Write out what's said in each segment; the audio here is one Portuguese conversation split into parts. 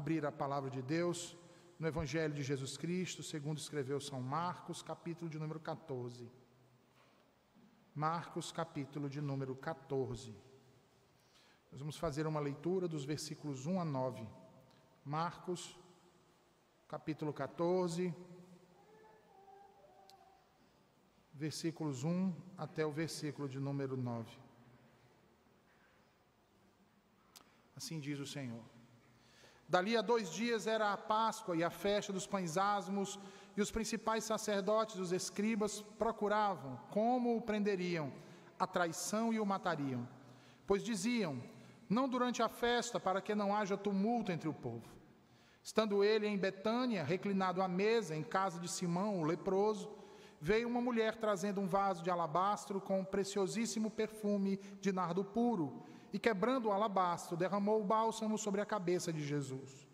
abrir a palavra de Deus no Evangelho de Jesus Cristo, segundo escreveu São Marcos, capítulo de número 14. Marcos, capítulo de número 14. Nós vamos fazer uma leitura dos versículos 1 a 9. Marcos, capítulo 14, versículos 1 até o versículo de número 9. Assim diz o Senhor. Dali a 2 dias era a Páscoa e a festa dos pães asmos, e os principais sacerdotes e os escribas procuravam como o prenderiam, a traição e o matariam. Pois diziam, não durante a festa, para que não haja tumulto entre o povo. Estando ele em Betânia, reclinado à mesa, em casa de Simão, o leproso, veio uma mulher trazendo um vaso de alabastro com um preciosíssimo perfume de nardo puro, e quebrando o alabastro, derramou o bálsamo sobre a cabeça de Jesus.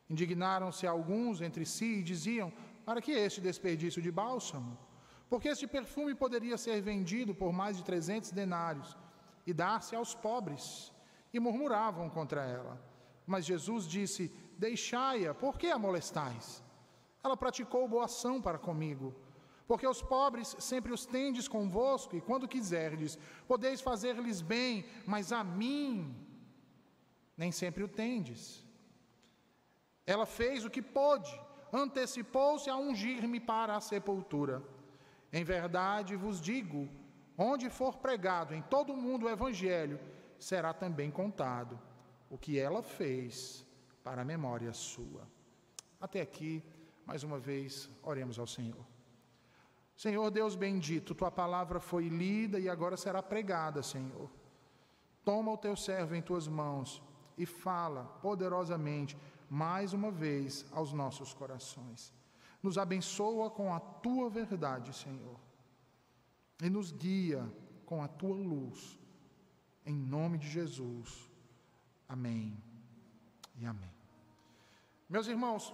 Indignaram-se alguns entre si e diziam, para que este desperdício de bálsamo? Porque este perfume poderia ser vendido por mais de 300 denários e dar-se aos pobres. E murmuravam contra ela. Mas Jesus disse, deixai-a, por que a molestais? Ela praticou boa ação para comigo. Porque os pobres sempre os tendes convosco, e quando quiserdes, podeis fazer-lhes bem, mas a mim nem sempre o tendes. Ela fez o que pôde, antecipou-se a ungir-me para a sepultura. Em verdade vos digo, onde for pregado em todo o mundo o Evangelho, será também contado o que ela fez para a memória sua. Até aqui, mais uma vez, oremos ao Senhor. Senhor Deus bendito, tua palavra foi lida e agora será pregada, Senhor. Toma o teu servo em tuas mãos e fala poderosamente, mais uma vez, aos nossos corações. Nos abençoa com a tua verdade, Senhor, e nos guia com a tua luz, em nome de Jesus. Amém e amém. Meus irmãos,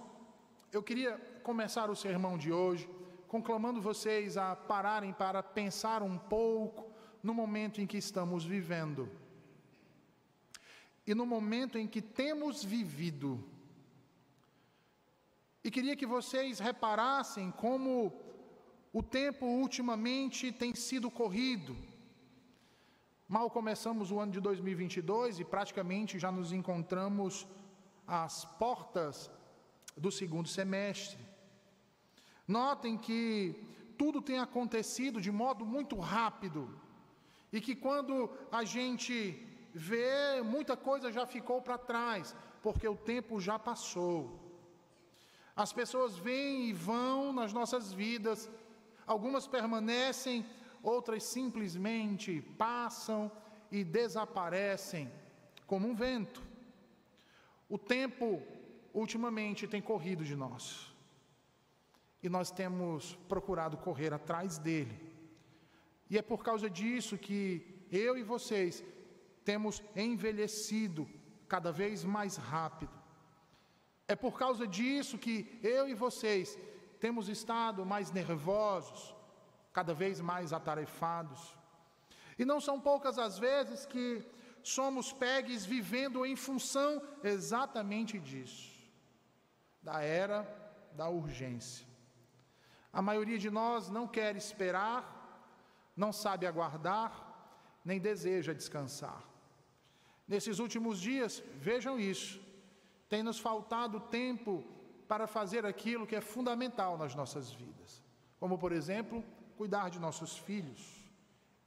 eu queria começar o sermão de hoje conclamando vocês a pararem para pensar um pouco no momento em que estamos vivendo e no momento em que temos vivido. E queria que vocês reparassem como o tempo ultimamente tem sido corrido. Mal começamos o ano de 2022 e praticamente já nos encontramos às portas do segundo semestre. Notem que tudo tem acontecido de modo muito rápido e que quando a gente vê, muita coisa já ficou para trás, porque o tempo já passou. As pessoas vêm e vão nas nossas vidas, algumas permanecem, outras simplesmente passam e desaparecem como um vento. O tempo ultimamente tem corrido de nós. E nós temos procurado correr atrás dele. E é por causa disso que eu e vocês temos envelhecido cada vez mais rápido. É por causa disso que eu e vocês temos estado mais nervosos, cada vez mais atarefados. E não são poucas as vezes que somos pegues vivendo em função exatamente disso, da era da urgência. A maioria de nós não quer esperar, não sabe aguardar, nem deseja descansar. Nesses últimos dias, vejam isso, tem nos faltado tempo para fazer aquilo que é fundamental nas nossas vidas, como, por exemplo, cuidar de nossos filhos,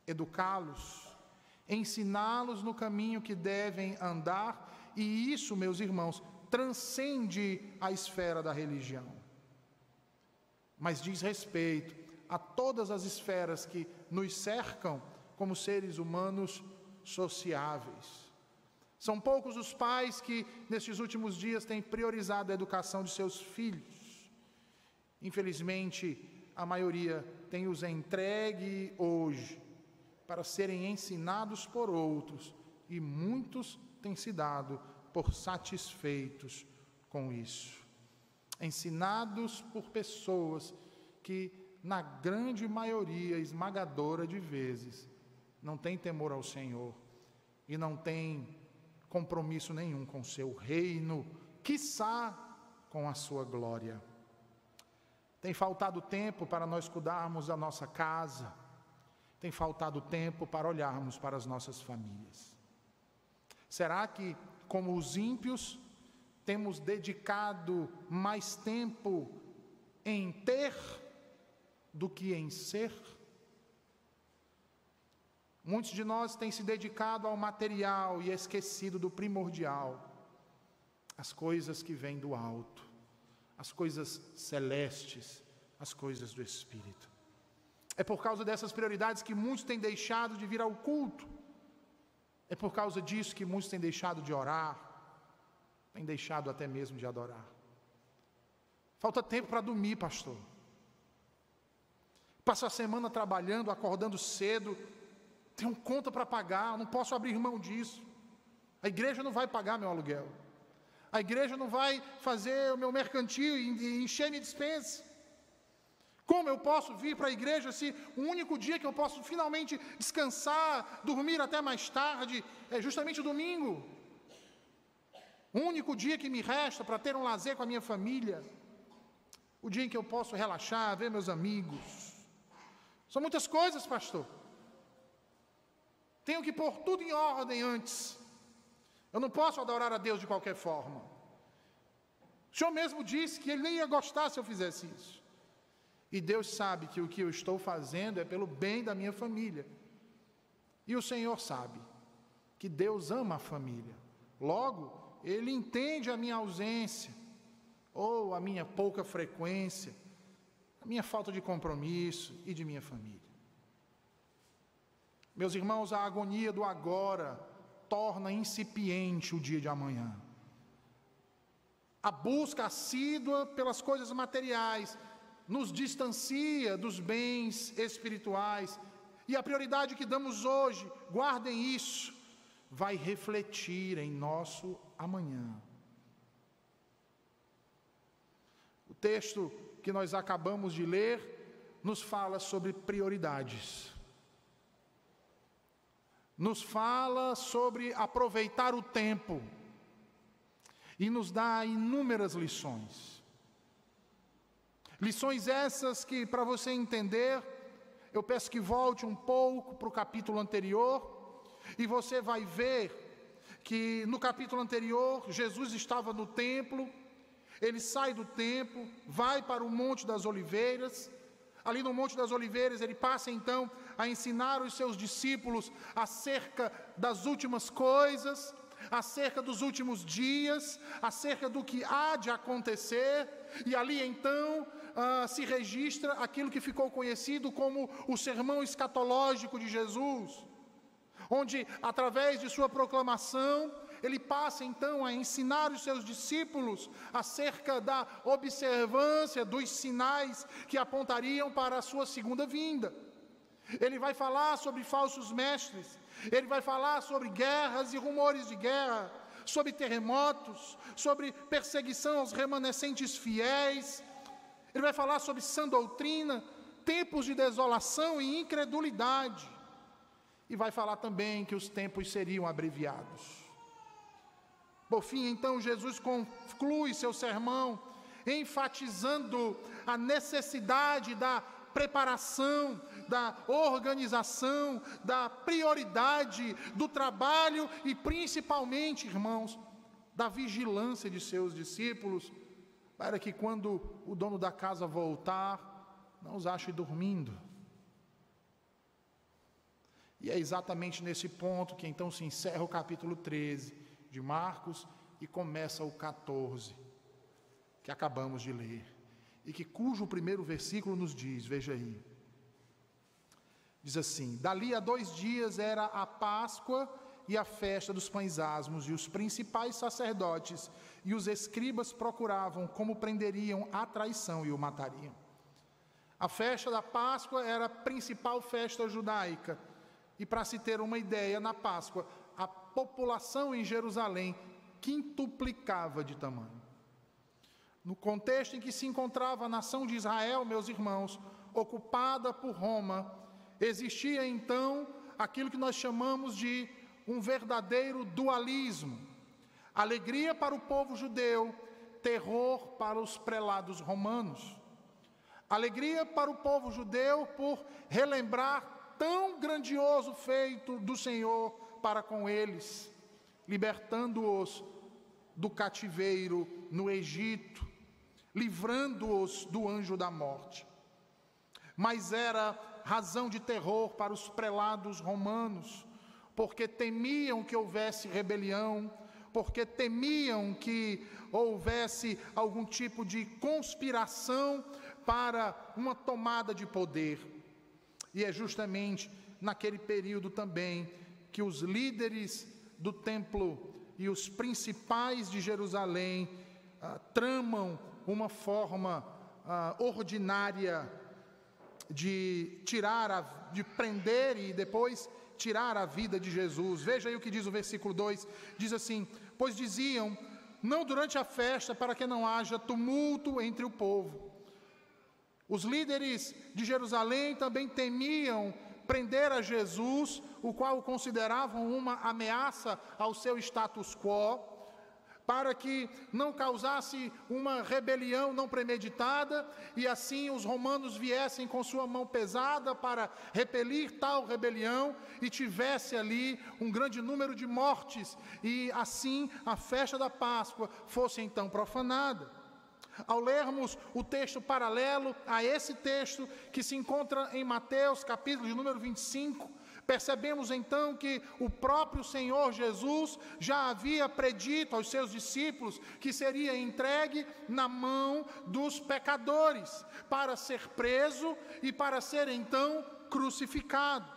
educá-los, ensiná-los no caminho que devem andar, e isso, meus irmãos, transcende a esfera da religião. Mas diz respeito a todas as esferas que nos cercam como seres humanos sociáveis. São poucos os pais que, nestes últimos dias, têm priorizado a educação de seus filhos. Infelizmente, a maioria tem os entregue hoje para serem ensinados por outros, e muitos têm se dado por satisfeitos com isso. Ensinados por pessoas que, na grande maioria esmagadora de vezes, não têm temor ao Senhor e não têm compromisso nenhum com seu reino quiçá com a sua glória. Tem faltado tempo para nós cuidarmos da nossa casa, tem faltado tempo para olharmos para as nossas famílias. Será que, como os ímpios, temos dedicado mais tempo em ter do que em ser? Muitos de nós têm se dedicado ao material e esquecido do primordial, as coisas que vêm do alto, as coisas celestes, as coisas do Espírito. É por causa dessas prioridades que muitos têm deixado de vir ao culto. É por causa disso que muitos têm deixado de orar, têm deixado até mesmo de adorar. Falta tempo para dormir, pastor. Passo a semana trabalhando, acordando cedo, tenho conta para pagar, não posso abrir mão disso. A igreja não vai pagar meu aluguel. A igreja não vai fazer o meu mercantil e encher minha despensa. Como eu posso vir para a igreja se o único dia que eu posso finalmente descansar, dormir até mais tarde, é justamente o domingo? O único dia que me resta para ter um lazer com a minha família. O dia em que eu posso relaxar, ver meus amigos. São muitas coisas, pastor. Tenho que pôr tudo em ordem antes. Eu não posso adorar a Deus de qualquer forma. O Senhor mesmo disse que Ele nem ia gostar se eu fizesse isso. E Deus sabe que o que eu estou fazendo é pelo bem da minha família. E o Senhor sabe que Deus ama a família. Logo, Ele entende a minha ausência, ou a minha pouca frequência, a minha falta de compromisso e de minha família. Meus irmãos, a agonia do agora torna incipiente o dia de amanhã. A busca assídua pelas coisas materiais nos distancia dos bens espirituais, e a prioridade que damos hoje, guardem isso, vai refletir em nosso amanhã. O texto que nós acabamos de ler nos fala sobre prioridades. Nos fala sobre aproveitar o tempo e nos dá inúmeras lições. Lições essas que, para você entender, eu peço que volte um pouco para o capítulo anterior e você vai ver que no capítulo anterior Jesus estava no templo, ele sai do templo, vai para o Monte das Oliveiras. Ali no Monte das Oliveiras ele passa então a ensinar os seus discípulos acerca das últimas coisas, acerca dos últimos dias, acerca do que há de acontecer, e ali então se registra aquilo que ficou conhecido como o sermão escatológico de Jesus, onde através de sua proclamação ele passa então a ensinar os seus discípulos acerca da observância dos sinais que apontariam para a sua segunda vinda. Ele vai falar sobre falsos mestres, ele vai falar sobre guerras e rumores de guerra, sobre terremotos, sobre perseguição aos remanescentes fiéis. Ele vai falar sobre sã doutrina, tempos de desolação e incredulidade. E vai falar também que os tempos seriam abreviados. Por fim, então, Jesus conclui seu sermão, enfatizando a necessidade da preparação, da organização, da prioridade, do trabalho e principalmente, irmãos, da vigilância de seus discípulos, para que quando o dono da casa voltar, não os ache dormindo. E é exatamente nesse ponto que então se encerra o capítulo 13 de Marcos e começa o 14, que acabamos de ler, e que cujo primeiro versículo nos diz, veja aí, diz assim: dali a 2 dias era a Páscoa e a festa dos pães asmos, e os principais sacerdotes e os escribas procuravam como prenderiam a traição e o matariam. A festa da Páscoa era a principal festa judaica, e para se ter uma ideia, na Páscoa, a população em Jerusalém quintuplicava de tamanho. No contexto em que se encontrava a nação de Israel, meus irmãos, ocupada por Roma, existia então aquilo que nós chamamos de um verdadeiro dualismo. Alegria para o povo judeu, terror para os prelados romanos. Alegria para o povo judeu por relembrar tão grandioso feito do Senhor para com eles, libertando-os do cativeiro no Egito, livrando-os do anjo da morte. Mas era razão de terror para os prelados romanos, porque temiam que houvesse rebelião, porque temiam que houvesse algum tipo de conspiração para uma tomada de poder. E é justamente naquele período também que os líderes do templo e os principais de Jerusalém tramam uma forma ordinária de prender e depois tirar a vida de Jesus. Veja aí o que diz o versículo 2, diz assim: pois diziam, não durante a festa, para que não haja tumulto entre o povo. Os líderes de Jerusalém também temiam prender a Jesus, o qual consideravam uma ameaça ao seu status quo, para que não causasse uma rebelião não premeditada, e assim os romanos viessem com sua mão pesada para repelir tal rebelião, e tivesse ali um grande número de mortes, e assim a festa da Páscoa fosse então profanada. Ao lermos o texto paralelo a esse texto, que se encontra em Mateus, capítulo de número 25, percebemos então que o próprio Senhor Jesus já havia predito aos seus discípulos que seria entregue na mão dos pecadores, para ser preso e para ser então crucificado.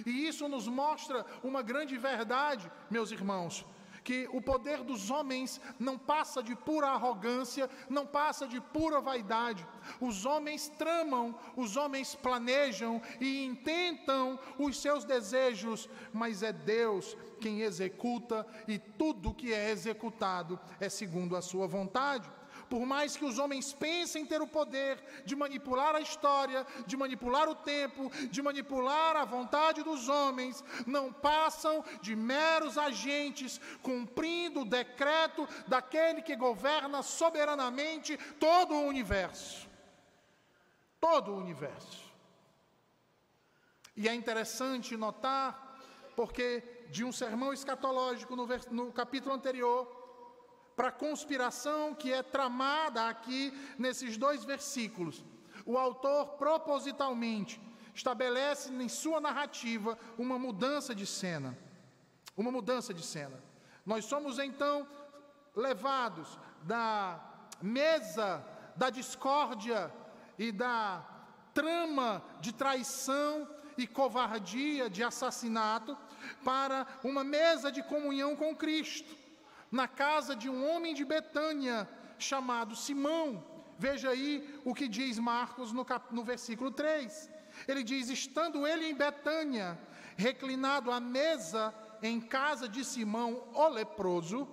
E isso nos mostra uma grande verdade, meus irmãos, que o poder dos homens não passa de pura arrogância, não passa de pura vaidade. Os homens tramam, os homens planejam e intentam os seus desejos, mas é Deus quem executa, e tudo que é executado é segundo a sua vontade. Por mais que os homens pensem ter o poder de manipular a história, de manipular o tempo, de manipular a vontade dos homens, não passam de meros agentes cumprindo o decreto daquele que governa soberanamente todo o universo. Todo o universo. E é interessante notar, porque de um sermão escatológico no capítulo anterior, para a conspiração que é tramada aqui nesses 2 versículos, o autor propositalmente estabelece em sua narrativa uma mudança de cena. Uma mudança de cena. Nós somos então levados da mesa da discórdia e da trama de traição e covardia, de assassinato, para uma mesa de comunhão com Cristo, na casa de um homem de Betânia, chamado Simão. Veja aí o que diz Marcos no versículo 3. Ele diz: estando ele em Betânia, reclinado à mesa em casa de Simão, o leproso,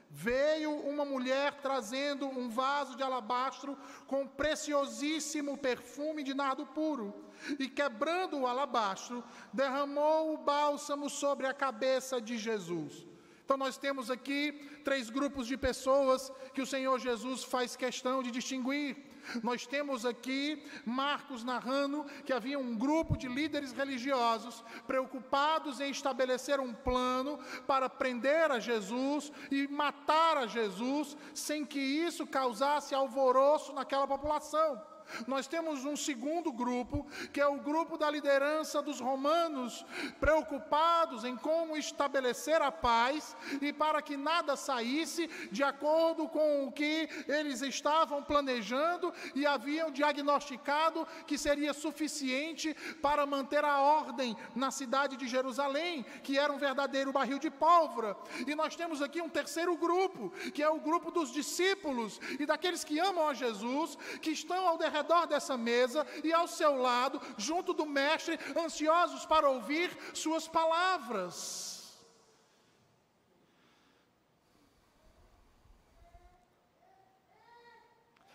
veio uma mulher trazendo um vaso de alabastro com preciosíssimo perfume de nardo puro, e quebrando o alabastro, derramou o bálsamo sobre a cabeça de Jesus. Então nós temos aqui 3 grupos de pessoas que o Senhor Jesus faz questão de distinguir. Nós temos aqui Marcos narrando que havia um grupo de líderes religiosos preocupados em estabelecer um plano para prender a Jesus e matar a Jesus, sem que isso causasse alvoroço naquela população. Nós temos um segundo grupo, que é o grupo da liderança dos romanos, preocupados em como estabelecer a paz e para que nada saísse de acordo com o que eles estavam planejando e haviam diagnosticado que seria suficiente para manter a ordem na cidade de Jerusalém, que era um verdadeiro barril de pólvora. E nós temos aqui um terceiro grupo, que é o grupo dos discípulos e daqueles que amam a Jesus, que estão ao redor dessa mesa e ao seu lado, junto do mestre, ansiosos para ouvir suas palavras.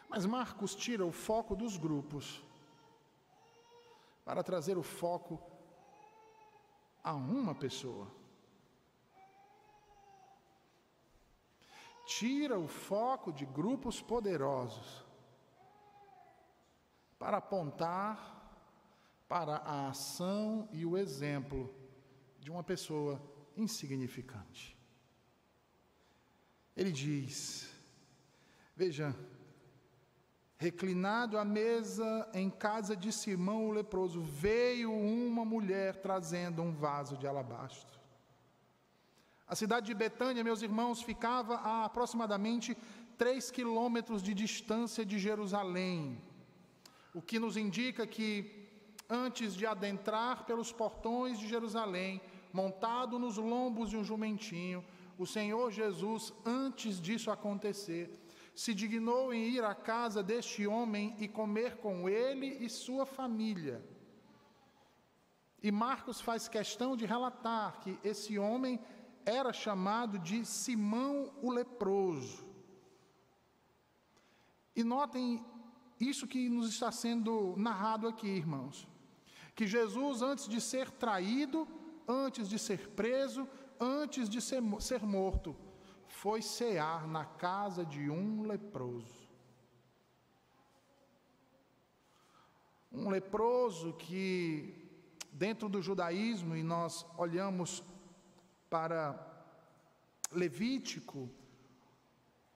Mas Marcos tira o foco dos grupos para trazer o foco a uma pessoa. tira o foco de grupos poderosos para apontar para a ação e o exemplo de uma pessoa insignificante. Ele diz, veja, reclinado à mesa em casa de Simão o leproso, veio uma mulher trazendo um vaso de alabastro. A cidade de Betânia, meus irmãos, ficava a aproximadamente 3 quilômetros de distância de Jerusalém, o que nos indica que, antes de adentrar pelos portões de Jerusalém, montado nos lombos de um jumentinho, o Senhor Jesus, antes disso acontecer, se dignou em ir à casa deste homem e comer com ele e sua família. E Marcos faz questão de relatar que esse homem era chamado de Simão o leproso. E notem isso que nos está sendo narrado aqui, irmãos. Que Jesus, antes de ser traído, antes de ser preso, antes de ser morto, foi cear na casa de um leproso. Um leproso que, dentro do judaísmo, e nós olhamos para Levítico,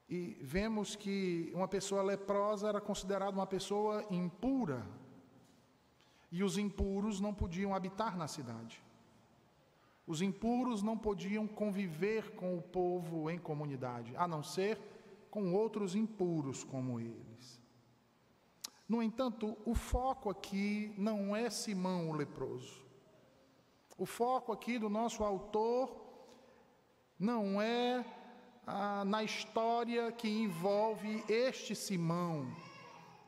e vemos que uma pessoa leprosa era considerada uma pessoa impura, e os impuros não podiam habitar na cidade. Os impuros não podiam conviver com o povo em comunidade, a não ser com outros impuros como eles. No entanto, o foco aqui não é Simão o leproso. O foco aqui do nosso autor não é na história que envolve este Simão,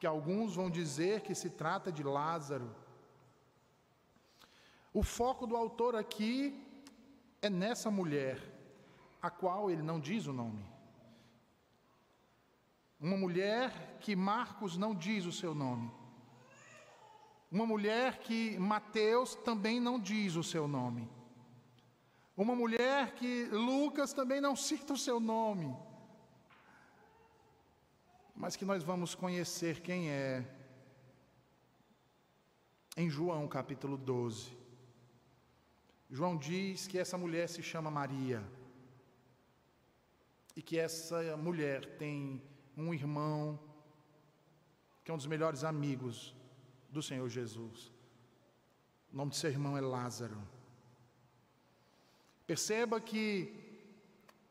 que alguns vão dizer que se trata de Lázaro. O foco do autor aqui é nessa mulher, a qual ele não diz o nome. Uma mulher que Marcos não diz o seu nome. Uma mulher que Mateus também não diz o seu nome. Uma mulher que Lucas também não cita o seu nome. Mas que nós vamos conhecer quem é em João capítulo 12. João diz que essa mulher se chama Maria. E que essa mulher tem um irmão que é um dos melhores amigos do Senhor Jesus. O nome de seu irmão é Lázaro. Perceba que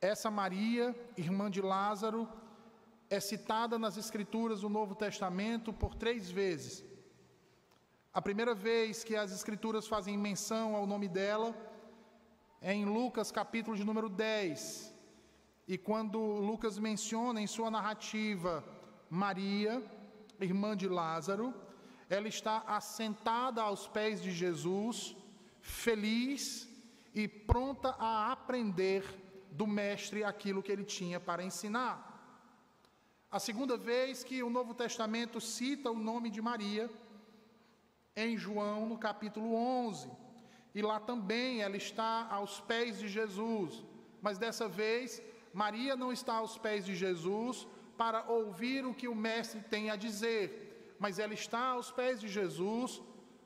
essa Maria, irmã de Lázaro, é citada nas Escrituras do Novo Testamento por 3 vezes. A primeira vez que as Escrituras fazem menção ao nome dela é em Lucas, capítulo de número 10. E quando Lucas menciona em sua narrativa Maria, irmã de Lázaro, ela está assentada aos pés de Jesus, feliz e pronta a aprender do mestre aquilo que ele tinha para ensinar. A segunda vez que o Novo Testamento cita o nome de Maria, em João, no capítulo 11, e lá também ela está aos pés de Jesus, mas dessa vez Maria não está aos pés de Jesus para ouvir o que o mestre tem a dizer, mas ela está aos pés de Jesus,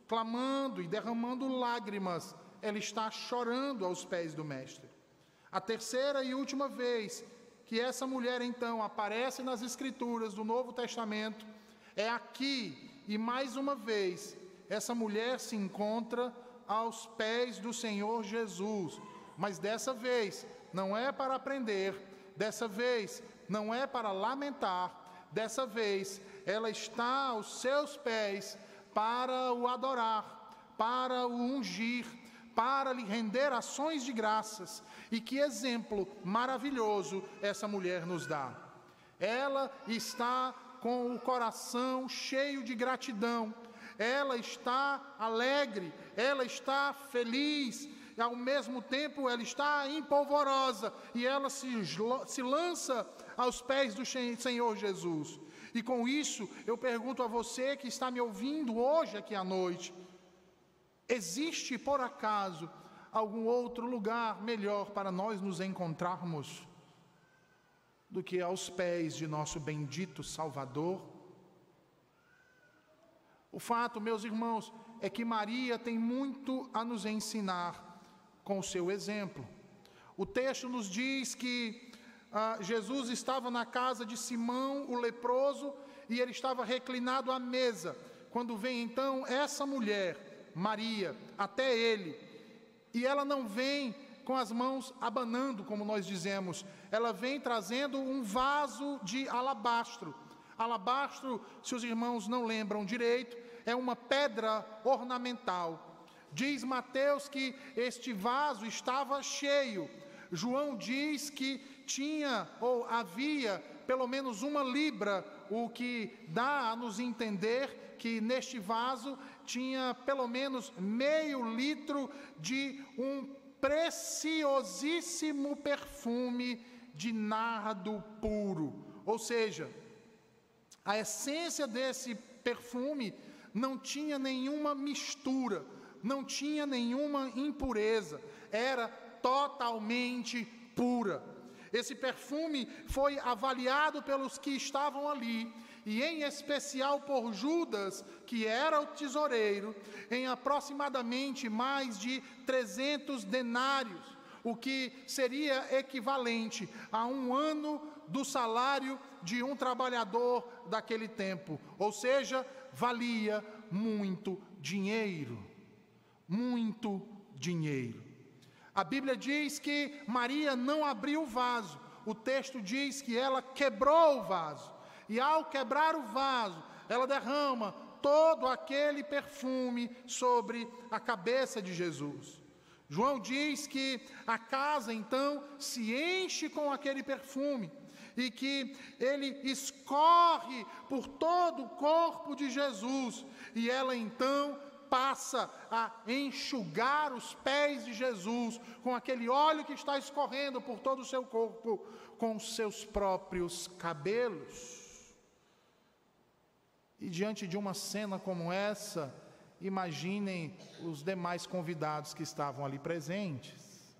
clamando e derramando lágrimas, ela está chorando aos pés do mestre. A terceira e última vez que essa mulher então aparece nas Escrituras do Novo Testamento é aqui, e mais uma vez essa mulher se encontra aos pés do Senhor Jesus, mas dessa vez não é para aprender, dessa vez não é para lamentar, dessa vez ela está aos seus pés para o adorar, para o ungir, para lhe render ações de graças. E que exemplo maravilhoso essa mulher nos dá. Ela está com o coração cheio de gratidão, ela está alegre, ela está feliz, e ao mesmo tempo ela está empolvorosa, e ela se lança aos pés do Senhor Jesus. E com isso eu pergunto a você que está me ouvindo hoje aqui à noite: existe por acaso algum outro lugar melhor para nós nos encontrarmos? do que aos pés de nosso bendito Salvador? O fato, meus irmãos, é que Maria tem muito a nos ensinar com o seu exemplo. O texto nos diz que Jesus estava na casa de Simão, o leproso, e ele estava reclinado à mesa, quando vem então essa mulher, Maria, até ele, e ela não vem com as mãos abanando, como nós dizemos, ela vem trazendo um vaso de alabastro. Alabastro, se os irmãos não lembram direito, é uma pedra ornamental. Diz Mateus que este vaso estava cheio. João diz que tinha ou havia pelo menos 1 libra, o que dá a nos entender que neste vaso tinha pelo menos meio litro de um preciosíssimo perfume de nardo puro. Ou seja, a essência desse perfume não tinha nenhuma mistura, não tinha nenhuma impureza, era totalmente pura. Esse perfume foi avaliado pelos que estavam ali, e em especial por Judas, que era o tesoureiro, em aproximadamente mais de 300 denários, o que seria equivalente a 1 ano do salário de um trabalhador daquele tempo. Ou seja, valia muito dinheiro. Muito dinheiro. A Bíblia diz que Maria não abriu o vaso. O texto diz que ela quebrou o vaso. E ao quebrar o vaso, ela derrama todo aquele perfume sobre a cabeça de Jesus. João diz que a casa então se enche com aquele perfume e que ele escorre por todo o corpo de Jesus, e ela então passa a enxugar os pés de Jesus com aquele óleo que está escorrendo por todo o seu corpo com os seus próprios cabelos. E diante de uma cena como essa, imaginem os demais convidados que estavam ali presentes.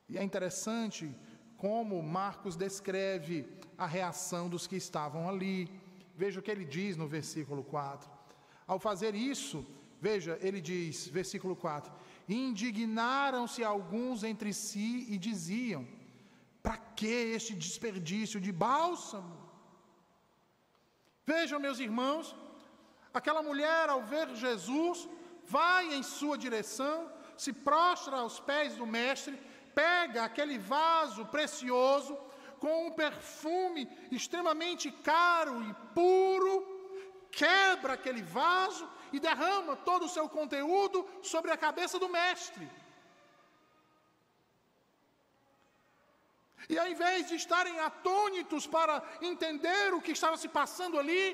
E é interessante como Marcos descreve a reação dos que estavam ali. Veja o que ele diz no versículo 4. Ao fazer isso, veja, ele diz, versículo 4, indignaram-se alguns entre si e diziam, para que este desperdício de bálsamo? Vejam, meus irmãos, aquela mulher, ao ver Jesus, vai em sua direção, se prostra aos pés do mestre, pega aquele vaso precioso, com um perfume extremamente caro e puro, quebra aquele vaso e derrama todo o seu conteúdo sobre a cabeça do mestre. E ao invés de estarem atônitos para entender o que estava se passando ali,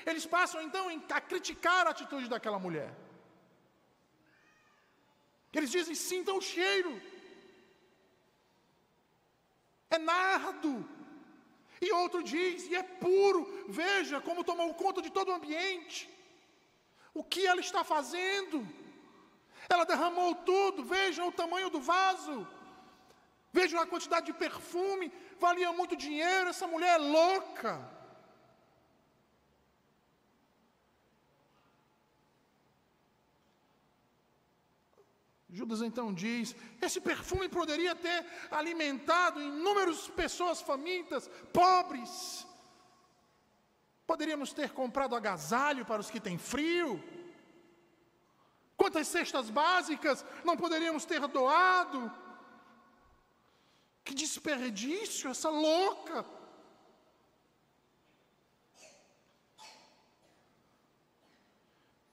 eles passam então a criticar a atitude daquela mulher. Eles dizem, sintam o cheiro. É nardo. E outro diz, e é puro. Veja como tomou conta de todo o ambiente. O que ela está fazendo? Ela derramou tudo. Vejam o tamanho do vaso. Vejam a quantidade de perfume. Valia muito dinheiro. Essa mulher é louca. Judas então diz, esse perfume poderia ter alimentado inúmeras pessoas famintas, pobres. Poderíamos ter comprado agasalho para os que têm frio. Quantas cestas básicas não poderíamos ter doado? Que desperdício, essa louca.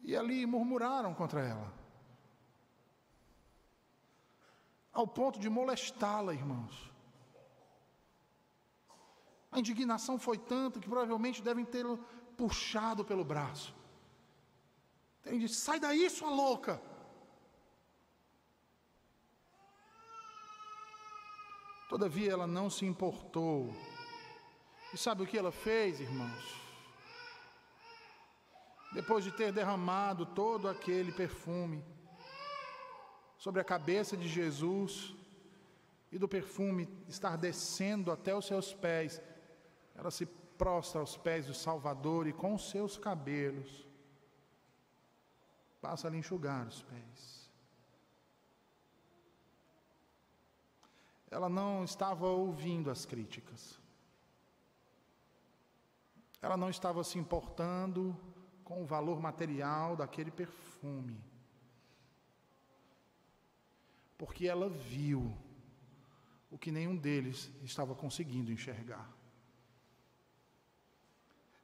E ali murmuraram contra ela. Ao ponto de molestá-la, irmãos. A indignação foi tanta que provavelmente devem tê-lo puxado pelo braço. Terem dito, sai daí, sua louca. Todavia ela não se importou. E sabe o que ela fez, irmãos? Depois de ter derramado todo aquele perfume sobre a cabeça de Jesus, e do perfume estar descendo até os seus pés, ela se prostra aos pés do Salvador e com os seus cabelos passa a lhe enxugar os pés. Ela não estava ouvindo as críticas. Ela não estava se importando com o valor material daquele perfume. Porque ela viu o que nenhum deles estava conseguindo enxergar.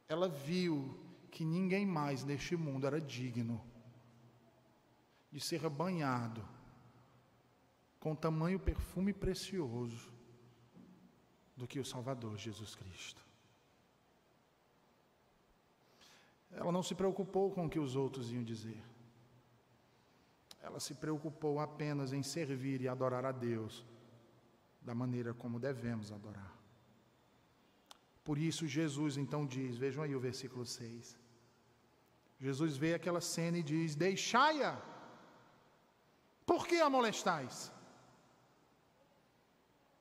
Ela viu que ninguém mais neste mundo era digno de ser banhado com tamanho perfume precioso do que o Salvador Jesus Cristo. Ela não se preocupou com o que os outros iam dizer. Ela se preocupou apenas em servir e adorar a Deus da maneira como devemos adorar. Por isso Jesus então diz, vejam aí o versículo 6. Jesus vê aquela cena e diz: deixai-a, por que a molestais?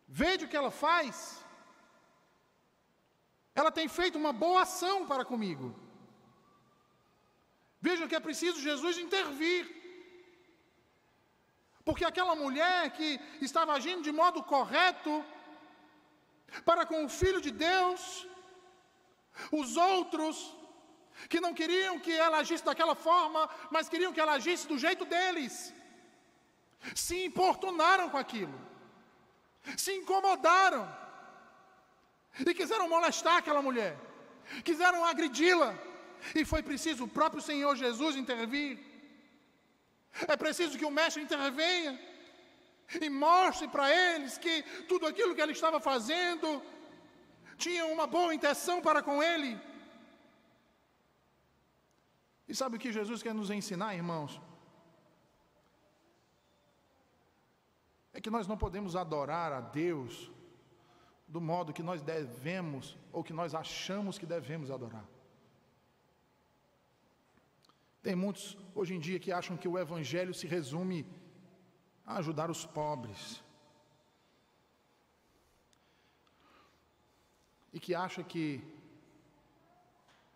Vede o que ela faz. Ela tem feito uma boa ação para comigo. Vejam que é preciso Jesus intervir. Porque aquela mulher que estava agindo de modo correto para com o Filho de Deus, os outros que não queriam que ela agisse daquela forma, mas queriam que ela agisse do jeito deles, se importunaram com aquilo, se incomodaram e quiseram molestar aquela mulher, quiseram agredi-la, e foi preciso o próprio Senhor Jesus intervir. É preciso que o mestre intervenha e mostre para eles que tudo aquilo que ele estava fazendo tinha uma boa intenção para com ele. E sabe o que Jesus quer nos ensinar, irmãos? É que nós não podemos adorar a Deus do modo que nós devemos, ou que nós achamos que devemos adorar. Tem muitos hoje em dia que acham que o Evangelho se resume a ajudar os pobres. E que acha que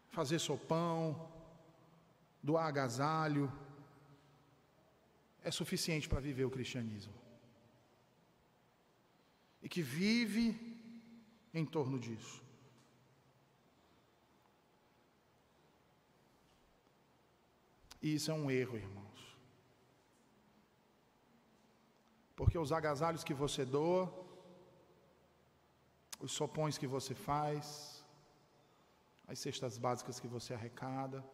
fazer sopão, doar agasalho, é suficiente para viver o cristianismo. E que vive em torno disso. E isso é um erro, irmãos. Porque os agasalhos que você doa, os sopões que você faz, as cestas básicas que você arrecada,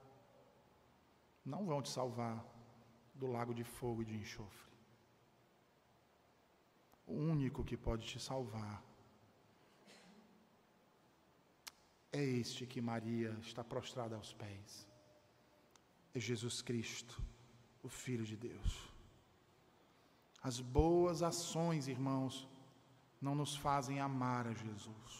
não vão te salvar do lago de fogo e de enxofre. O único que pode te salvar é este que Maria está prostrada aos pés. É Jesus Cristo, o Filho de Deus. As boas ações, irmãos, não nos fazem amar a Jesus.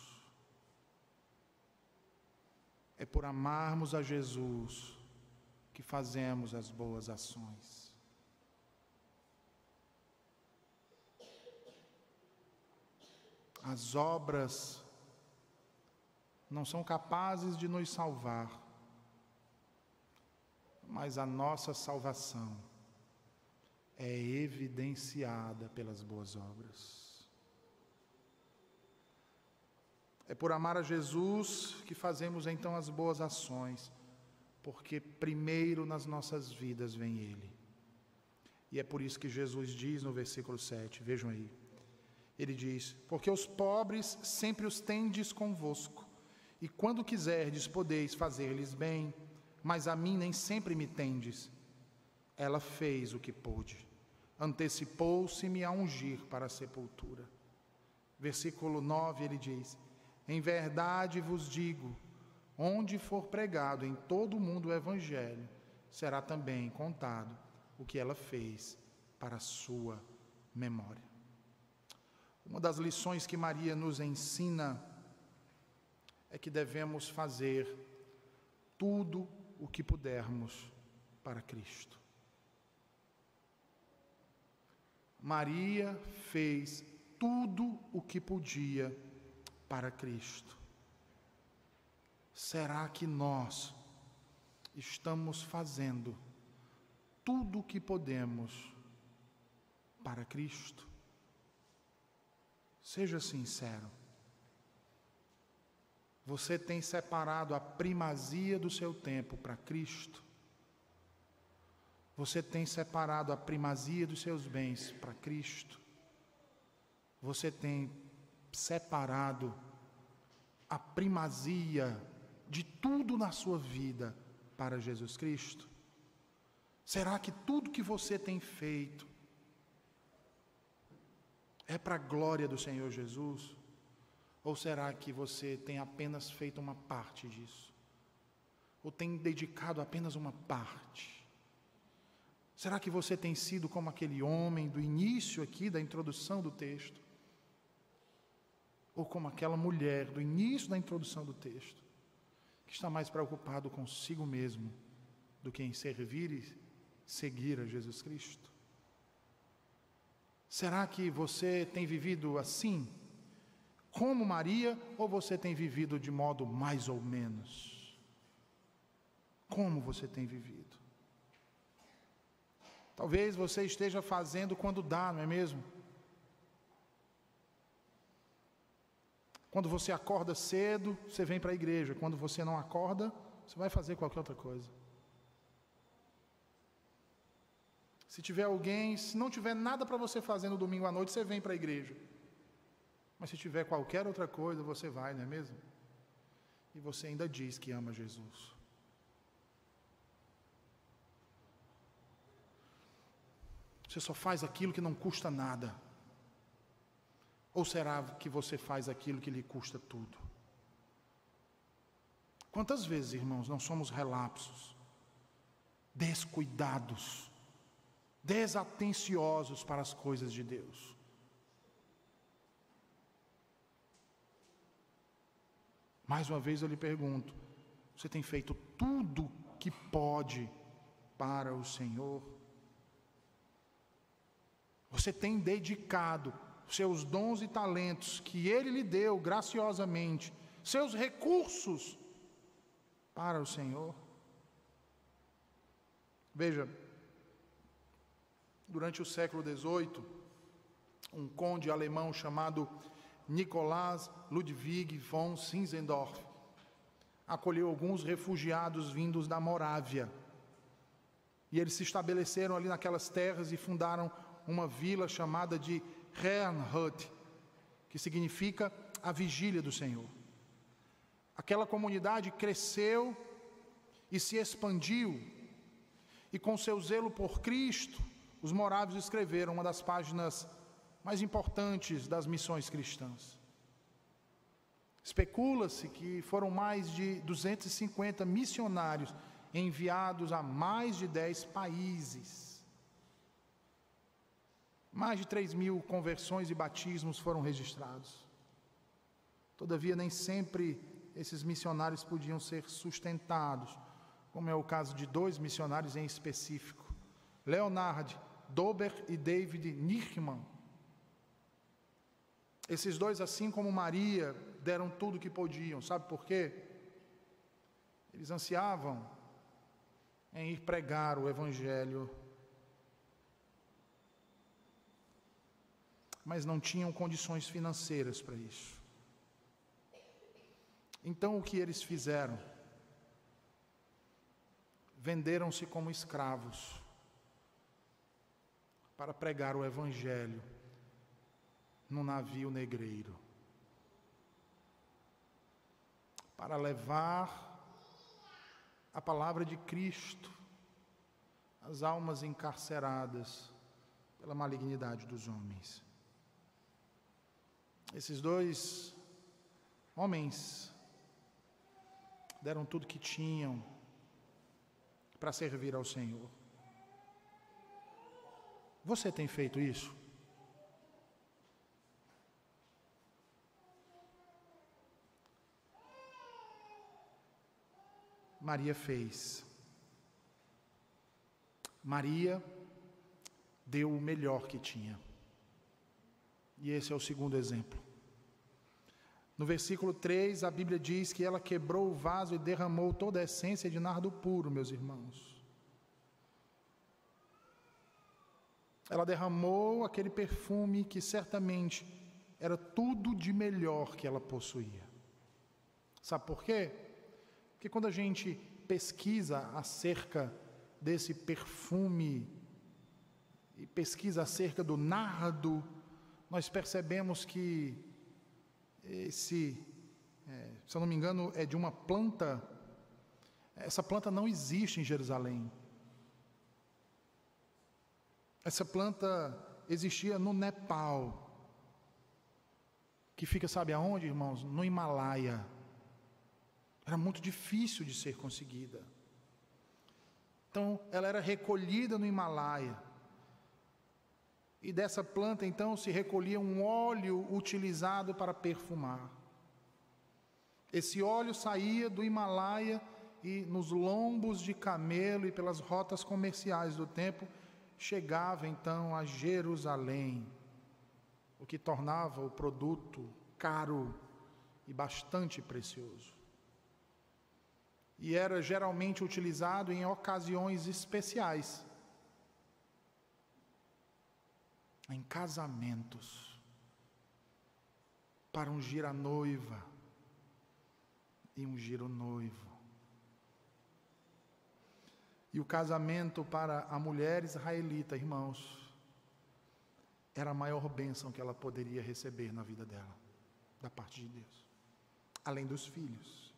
É por amarmos a Jesus que fazemos as boas ações. As obras não são capazes de nos salvar, mas a nossa salvação é evidenciada pelas boas obras. É por amar a Jesus que fazemos então as boas ações, porque primeiro nas nossas vidas vem Ele. E é por isso que Jesus diz no versículo 7, vejam aí, Ele diz: porque os pobres sempre os tendes convosco, e quando quiserdes podeis fazer-lhes bem, mas a mim nem sempre me tendes. Ela fez o que pôde, antecipou-se-me a ungir para a sepultura. Versículo 9, ele diz: em verdade vos digo, onde for pregado em todo o mundo o Evangelho, será também contado o que ela fez para a sua memória. Uma das lições que Maria nos ensina é que devemos fazer tudo o que pudermos para Cristo. Maria fez tudo o que podia para Cristo. Será que nós estamos fazendo tudo o que podemos para Cristo? Seja sincero. Você tem separado a primazia do seu tempo para Cristo? Você tem separado a primazia dos seus bens para Cristo? Você tem separado a primazia de tudo na sua vida para Jesus Cristo? Será que tudo que você tem feito é para a glória do Senhor Jesus? Ou será que você tem apenas feito uma parte disso? Ou tem dedicado apenas uma parte? Será que você tem sido como aquele homem do início aqui, da introdução do texto? Ou como aquela mulher do início da introdução do texto, que está mais preocupado consigo mesmo do que em servir e seguir a Jesus Cristo? Será que você tem vivido assim, como Maria, ou você tem vivido de modo mais ou menos? Como você tem vivido? Talvez você esteja fazendo quando dá, não é mesmo? Quando você acorda cedo, você vem para a igreja. Quando você não acorda, você vai fazer qualquer outra coisa. Se tiver alguém, se não tiver nada para você fazer no domingo à noite, você vem para a igreja. Mas se tiver qualquer outra coisa, você vai, não é mesmo? E você ainda diz que ama Jesus. Você só faz aquilo que não custa nada. Ou será que você faz aquilo que lhe custa tudo? Quantas vezes, irmãos, não somos relapsos, descuidados, desatenciosos para as coisas de Deus? Mais uma vez eu lhe pergunto, você tem feito tudo que pode para o Senhor? Você tem dedicado seus dons e talentos que Ele lhe deu graciosamente, seus recursos para o Senhor? Veja, durante o século XVIII, um conde alemão chamado Nikolaus Ludwig von Zinzendorf acolheu alguns refugiados vindos da Morávia. E eles se estabeleceram ali naquelas terras e fundaram uma vila chamada de Herrnhut, que significa a vigília do Senhor. Aquela comunidade cresceu e se expandiu, e com seu zelo por Cristo, os morávios escreveram uma das páginas mais importantes das missões cristãs. Especula-se que foram mais de 250 missionários enviados a mais de 10 países. Mais de 3.000 conversões e batismos foram registrados. Todavia, nem sempre esses missionários podiam ser sustentados, como é o caso de 2 missionários em específico, Leonard Dober e David Nichmann. Esses 2, assim como Maria, deram tudo o que podiam. Sabe por quê? Eles ansiavam em ir pregar o Evangelho, mas não tinham condições financeiras para isso. Então, o que eles fizeram? Venderam-se como escravos para pregar o Evangelho no navio negreiro, para levar a palavra de Cristo às almas encarceradas pela malignidade dos homens. Esses 2 homens deram tudo que tinham para servir ao Senhor. Você tem feito isso? Maria fez. Maria deu o melhor que tinha. E esse é o segundo exemplo. No versículo 3, a Bíblia diz que ela quebrou o vaso e derramou toda a essência de nardo puro, meus irmãos. Ela derramou aquele perfume que certamente era tudo de melhor que ela possuía. Sabe por quê? Porque quando a gente pesquisa acerca desse perfume e pesquisa acerca do nardo, nós percebemos que se eu não me engano, é de uma planta. Essa planta não existe em Jerusalém. Essa planta existia no Nepal, que fica, sabe aonde, irmãos? No Himalaia. Era muito difícil de ser conseguida. Então, ela era recolhida no Himalaia. E dessa planta, então, se recolhia um óleo utilizado para perfumar. Esse óleo saía do Himalaia e nos lombos de camelo e pelas rotas comerciais do tempo, chegava então a Jerusalém, o que tornava o produto caro e bastante precioso. E era geralmente utilizado em ocasiões especiais, em casamentos, para ungir a noiva e ungir o noivo. E o casamento para a mulher israelita, irmãos, era a maior bênção que ela poderia receber na vida dela, da parte de Deus, além dos filhos.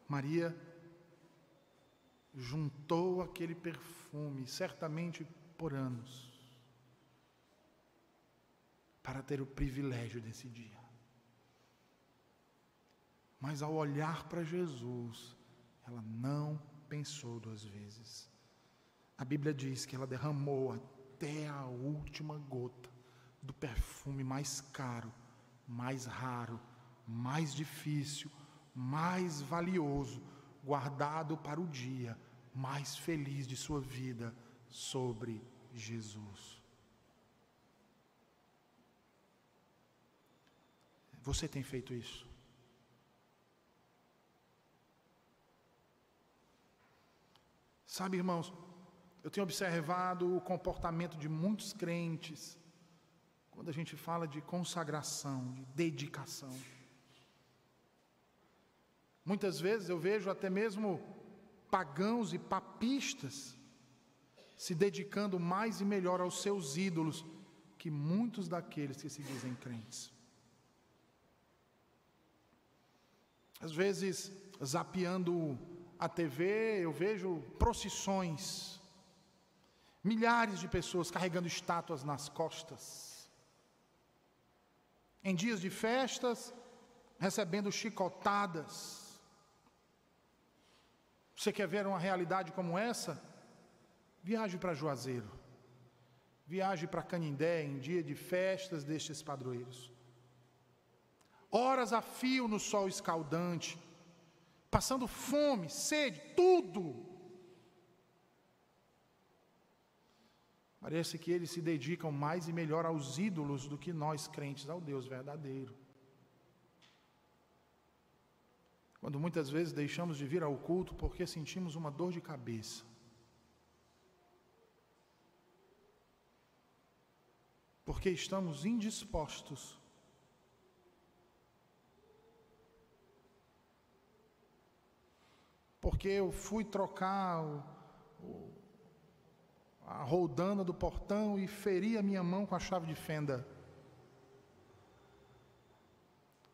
Maria juntou aquele perfume, certamente por anos, para ter o privilégio desse dia. Mas ao olhar para Jesus, ela não pensou duas vezes. A Bíblia diz que ela derramou até a última gota do perfume mais caro, mais raro, mais difícil, mais valioso, guardado para o dia mais feliz de sua vida, sobre Jesus. Você tem feito isso? Sabe, irmãos, eu tenho observado o comportamento de muitos crentes, quando a gente fala de consagração, de dedicação. Muitas vezes eu vejo até mesmo pagãos e papistas se dedicando mais e melhor aos seus ídolos que muitos daqueles que se dizem crentes. Às vezes, zapeando a TV, eu vejo procissões, milhares de pessoas carregando estátuas nas costas, em dias de festas, recebendo chicotadas. Você quer ver uma realidade como essa? Viaje para Juazeiro, viaje para Canindé em dia de festas destes padroeiros. Horas a fio no sol escaldante, passando fome, sede, tudo. Parece que eles se dedicam mais e melhor aos ídolos do que nós crentes ao Deus verdadeiro. Quando muitas vezes deixamos de vir ao culto porque sentimos uma dor de cabeça. Porque estamos indispostos. Porque eu fui trocar a roldana do portão e feri a minha mão com a chave de fenda.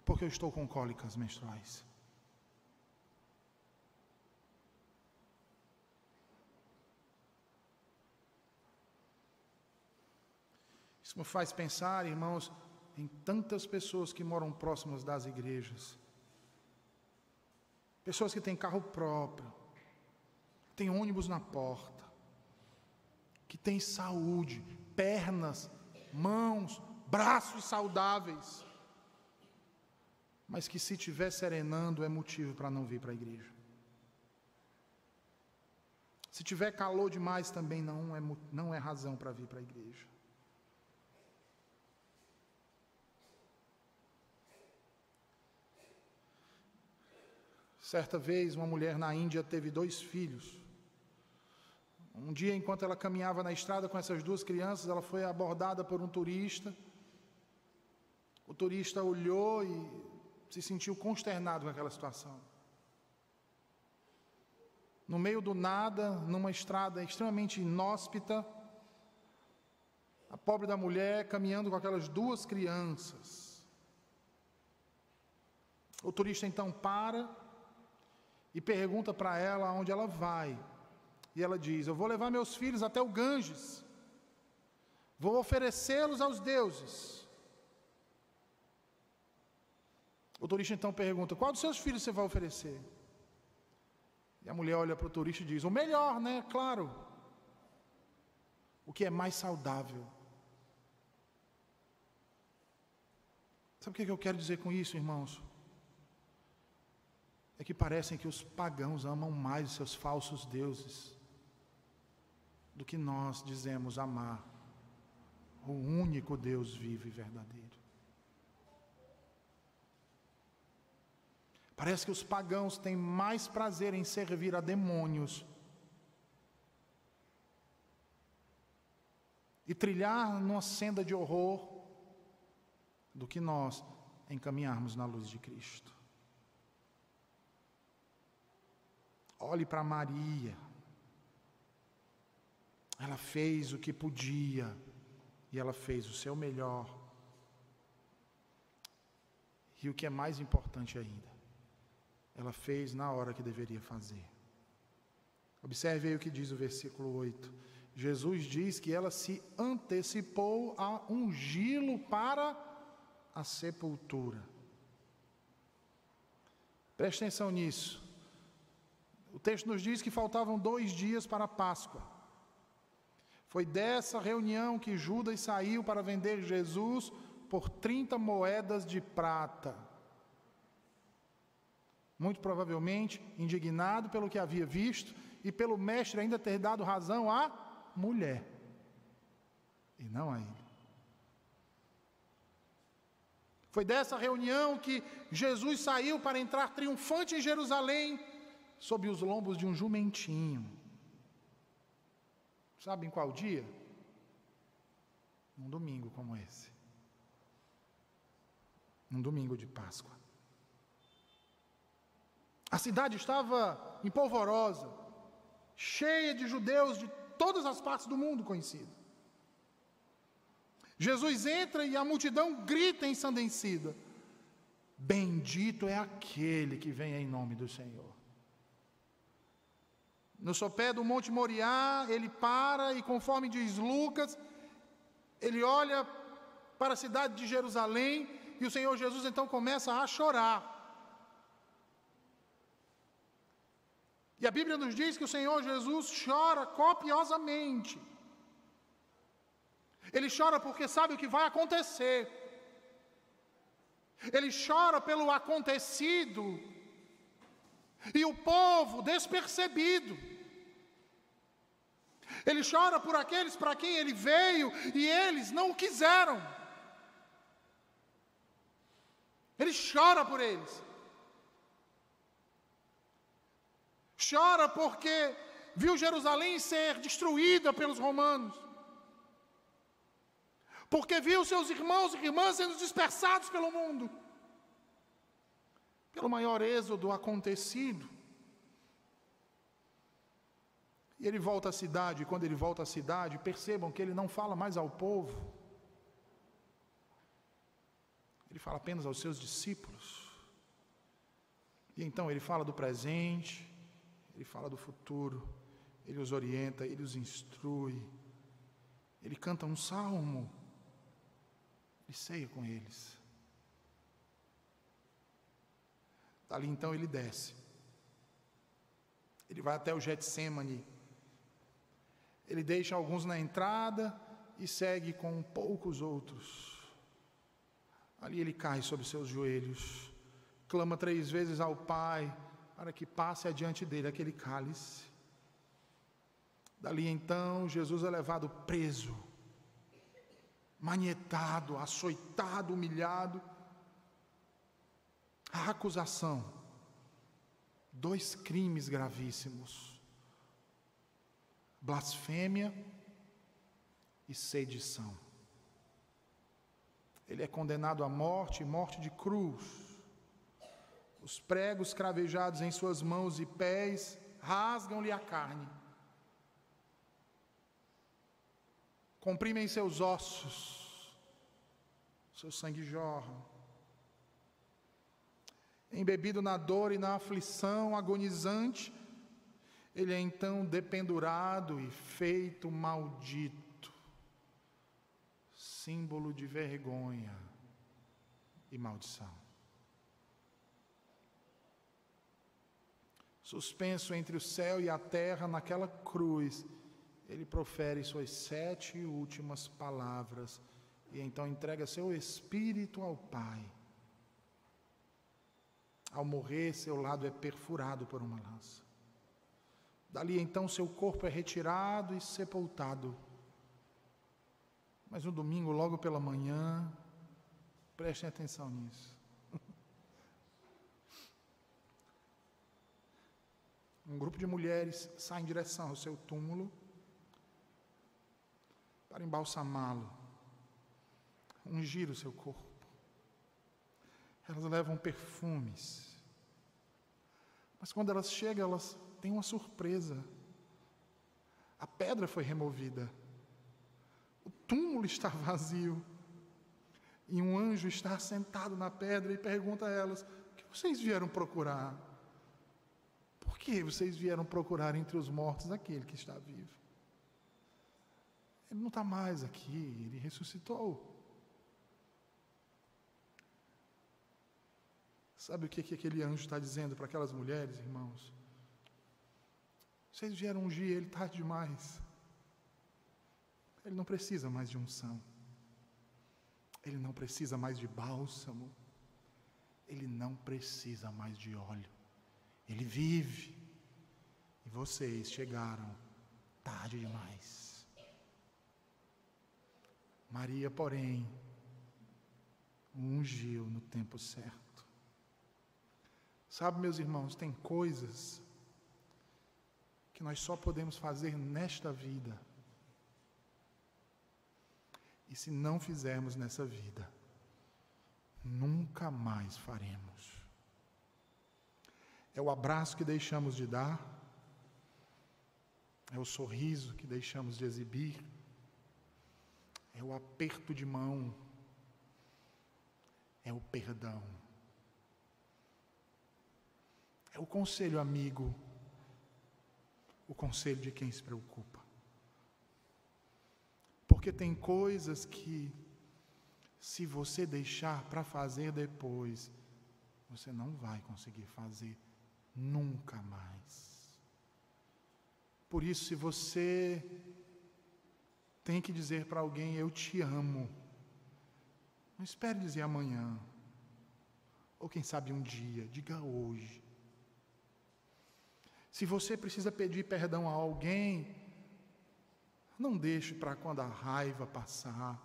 Porque eu estou com cólicas menstruais. Isso me faz pensar, irmãos, em tantas pessoas que moram próximas das igrejas. Pessoas que têm carro próprio, têm ônibus na porta, que têm saúde, pernas, mãos, braços saudáveis, mas que se estiver serenando é motivo para não vir para a igreja. Se tiver calor demais também não é razão para vir para a igreja. Certa vez, uma mulher na Índia teve 2 filhos. Um dia, enquanto ela caminhava na estrada com essas 2 crianças, ela foi abordada por um turista. O turista olhou e se sentiu consternado com aquela situação. No meio do nada, numa estrada extremamente inóspita, a pobre da mulher caminhando com aquelas 2 crianças. O turista então para e pergunta para ela aonde ela vai. E ela diz: eu vou levar meus filhos até o Ganges, vou oferecê-los aos deuses. O turista então pergunta: qual dos seus filhos você vai oferecer? E a mulher olha para o turista e diz: o melhor, né? Claro. O que é mais saudável. Sabe o que eu quero dizer com isso, irmãos? É que parecem que os pagãos amam mais os seus falsos deuses do que nós dizemos amar o único Deus vivo e verdadeiro. Parece que os pagãos têm mais prazer em servir a demônios e trilhar numa senda de horror do que nós em caminharmos na luz de Cristo. Olhe para Maria. Ela fez o que podia e ela fez o seu melhor. E o que é mais importante ainda, ela fez na hora que deveria fazer. Observe aí o que diz o versículo 8. Jesus diz que ela se antecipou a ungí-lo para a sepultura. Preste atenção nisso. O texto nos diz que faltavam 2 dias para a Páscoa. Foi dessa reunião que Judas saiu para vender Jesus por 30 moedas de prata. Muito provavelmente indignado pelo que havia visto e pelo mestre ainda ter dado razão à mulher e não a ele. Foi dessa reunião que Jesus saiu para entrar triunfante em Jerusalém sob os lombos de um jumentinho. Sabe em qual dia? Num domingo como esse. Num domingo de Páscoa. A cidade estava empolvorosa, cheia de judeus de todas as partes do mundo conhecido. Jesus entra e a multidão grita ensandecida: bendito é aquele que vem em nome do Senhor. No sopé do Monte Moriá, ele para e, conforme diz Lucas, ele olha para a cidade de Jerusalém e o Senhor Jesus então começa a chorar. E a Bíblia nos diz que o Senhor Jesus chora copiosamente. Ele chora porque sabe o que vai acontecer. Ele chora pelo acontecido. E o povo despercebido. Ele chora por aqueles para quem ele veio e eles não o quiseram. Ele chora por eles. Chora porque viu Jerusalém ser destruída pelos romanos. Porque viu seus irmãos e irmãs sendo dispersados pelo mundo. Pelo maior êxodo acontecido. E ele volta à cidade, e quando ele volta à cidade, percebam que ele não fala mais ao povo. Ele fala apenas aos seus discípulos. E então ele fala do presente, ele fala do futuro, ele os orienta, ele os instrui. Ele canta um salmo, ele ceia com eles. Dali então ele desce. Ele vai até o Getsêmani. Ele deixa alguns na entrada e segue com poucos outros. Ali ele cai sobre seus joelhos, clama 3 vezes ao Pai para que passe adiante dele aquele cálice. Dali então Jesus é levado preso, manietado, açoitado, humilhado. A acusação 2 crimes gravíssimos: blasfêmia e sedição. Ele é condenado à morte, morte de cruz. Os pregos cravejados em suas mãos e pés rasgam-lhe a carne, comprimem seus ossos, seu sangue jorra. Embebido na dor e na aflição agonizante, ele é então dependurado e feito maldito, símbolo de vergonha e maldição. Suspenso entre o céu e a terra, naquela cruz, ele profere suas 7 últimas palavras e então entrega seu espírito ao Pai. Ao morrer, seu lado é perfurado por uma lança. Dali então seu corpo é retirado e sepultado. Mas no domingo, logo pela manhã, prestem atenção nisso. Um grupo de mulheres sai em direção ao seu túmulo para embalsamá-lo, ungir o seu corpo. Elas levam perfumes. Mas quando elas chegam, elas têm uma surpresa. A pedra foi removida. O túmulo está vazio. E um anjo está sentado na pedra e pergunta a elas: o que vocês vieram procurar? Por que vocês vieram procurar entre os mortos aquele que está vivo? Ele não está mais aqui, ele ressuscitou. Sabe o que aquele anjo está dizendo para aquelas mulheres, irmãos? Vocês vieram ungir ele tarde demais. Ele não precisa mais de unção. Ele não precisa mais de bálsamo. Ele não precisa mais de óleo. Ele vive. E vocês chegaram tarde demais. Maria, porém, o ungiu no tempo certo. Sabe, meus irmãos, tem coisas que nós só podemos fazer nesta vida. E se não fizermos nessa vida, nunca mais faremos. É o abraço que deixamos de dar, é o sorriso que deixamos de exibir, é o aperto de mão, é o perdão. É o conselho amigo, o conselho de quem se preocupa. Porque tem coisas que, se você deixar para fazer depois, você não vai conseguir fazer nunca mais. Por isso, se você tem que dizer para alguém: eu te amo, não espere dizer amanhã, ou quem sabe um dia, diga hoje. Se você precisa pedir perdão a alguém, não deixe para quando a raiva passar.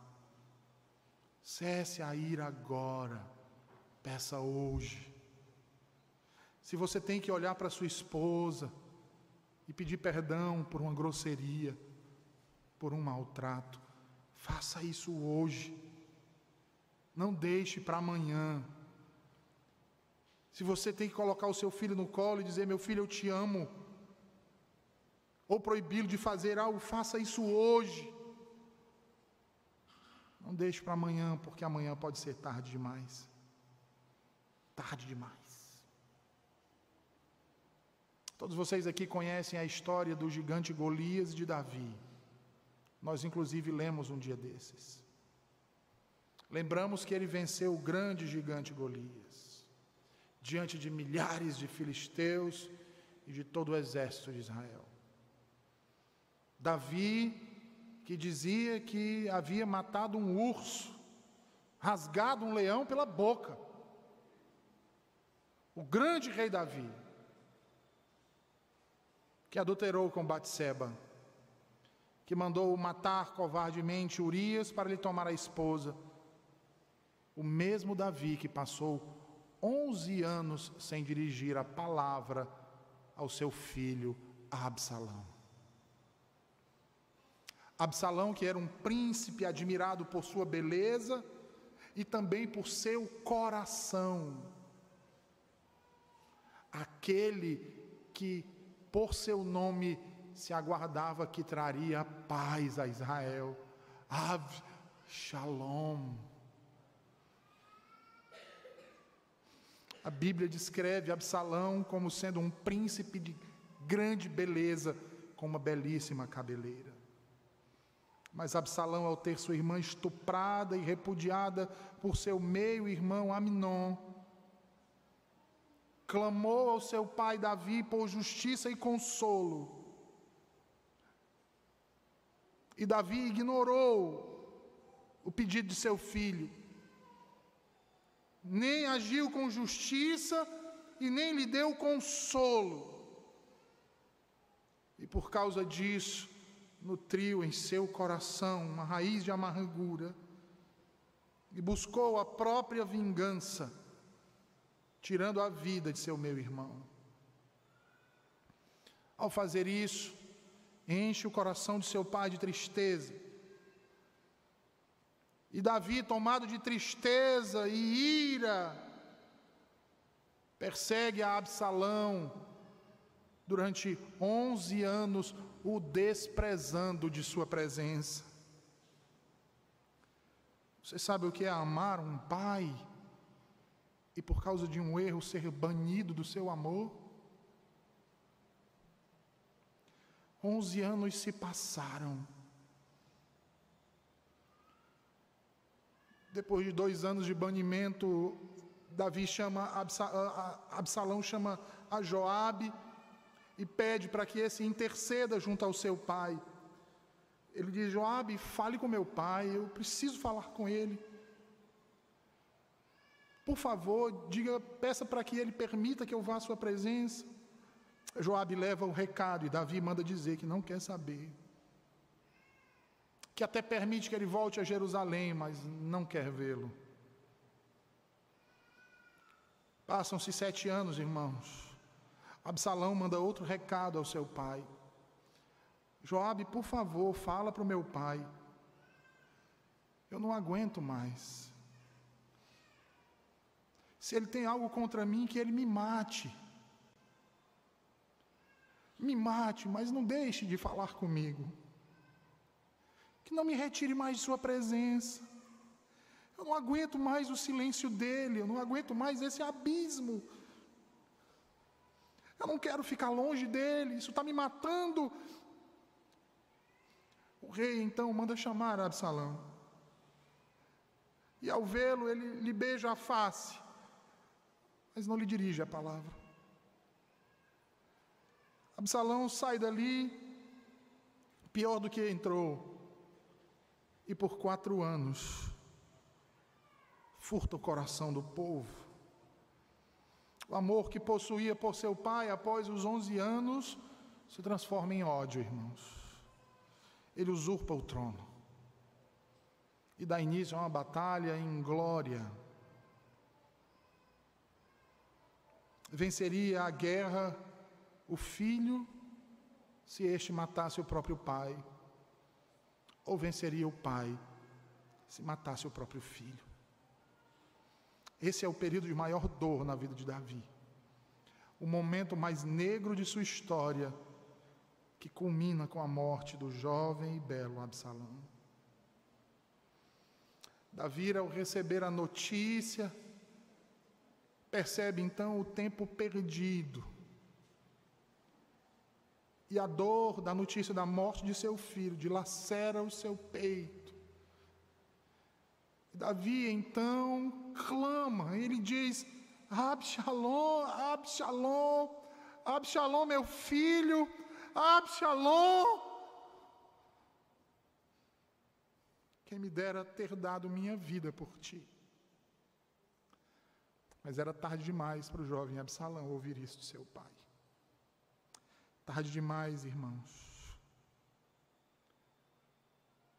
Cesse a ira agora, peça hoje. Se você tem que olhar para sua esposa e pedir perdão por uma grosseria, por um maltrato, faça isso hoje. Não deixe para amanhã. Se você tem que colocar o seu filho no colo e dizer: meu filho, eu te amo, ou proibi-lo de fazer algo, faça isso hoje. Não deixe para amanhã, porque amanhã pode ser tarde demais. Tarde demais. Todos vocês aqui conhecem a história do gigante Golias e de Davi. Nós inclusive lemos um dia desses. Lembramos que ele venceu o grande gigante Golias, diante de milhares de filisteus e de todo o exército de Israel. Davi, que dizia que havia matado um urso, rasgado um leão pela boca. O grande rei Davi, que adulterou com Batseba, que mandou matar covardemente Urias para lhe tomar a esposa. O mesmo Davi que passou 11 anos sem dirigir a palavra ao seu filho Absalão. Absalão, que era um príncipe admirado por sua beleza e também por seu coração. Aquele que, por seu nome, se aguardava que traria paz a Israel. Shalom. A Bíblia descreve Absalão como sendo um príncipe de grande beleza, com uma belíssima cabeleira. Mas Absalão, ao ter sua irmã estuprada e repudiada por seu meio-irmão Amnon, clamou ao seu pai Davi por justiça e consolo. E Davi ignorou o pedido de seu filho, nem agiu com justiça e nem lhe deu consolo. E por causa disso, nutriu em seu coração uma raiz de amargura e buscou a própria vingança, tirando a vida de seu meio-irmão. Ao fazer isso, enche o coração de seu pai de tristeza. E Davi, tomado de tristeza e ira, persegue a Absalão durante 11 anos, o desprezando de sua presença. Você sabe o que é amar um pai e por causa de um erro ser banido do seu amor? 11 anos se passaram. Depois de 2 anos de banimento, Absalão chama a Joabe e pede para que esse interceda junto ao seu pai. Ele diz: Joabe, fale com meu pai, eu preciso falar com ele. Por favor, peça para que ele permita que eu vá à sua presença. Joabe leva o recado e Davi manda dizer que não quer saber, que até permite que ele volte a Jerusalém, mas não quer vê-lo. Passam-se 7 anos, irmãos. Absalão manda outro recado ao seu pai: Joabe, por favor, fala para o meu pai, eu não aguento mais. Se ele tem algo contra mim, que ele me mate. Me mate, mas não deixe de falar comigo. Que não me retire mais de sua presença. Eu não aguento mais o silêncio dele, eu não aguento mais esse abismo. Eu não quero ficar longe dele, isso está me matando. O rei então manda chamar Absalão. E ao vê-lo, ele lhe beija a face, mas não lhe dirige a palavra. Absalão sai dali pior do que entrou, e por 4 anos furta o coração do povo. O amor que possuía por seu pai após os 11 anos se transforma em ódio, irmãos. Ele usurpa o trono e dá início a uma batalha inglória. Venceria a guerra o filho, se este matasse o próprio pai, ou venceria o pai, se matasse o próprio filho. Esse é o período de maior dor na vida de Davi, o momento mais negro de sua história, que culmina com a morte do jovem e belo Absalão. Davi, ao receber a notícia, percebe então o tempo perdido e a dor da notícia da morte de seu filho dilacera o seu peito. Davi então clama, ele diz: Absalom, Absalom, Absalom, meu filho, Absalom, quem me dera ter dado minha vida por ti. Mas era tarde demais para o jovem Absalão ouvir isso de seu pai. Tarde demais, irmãos.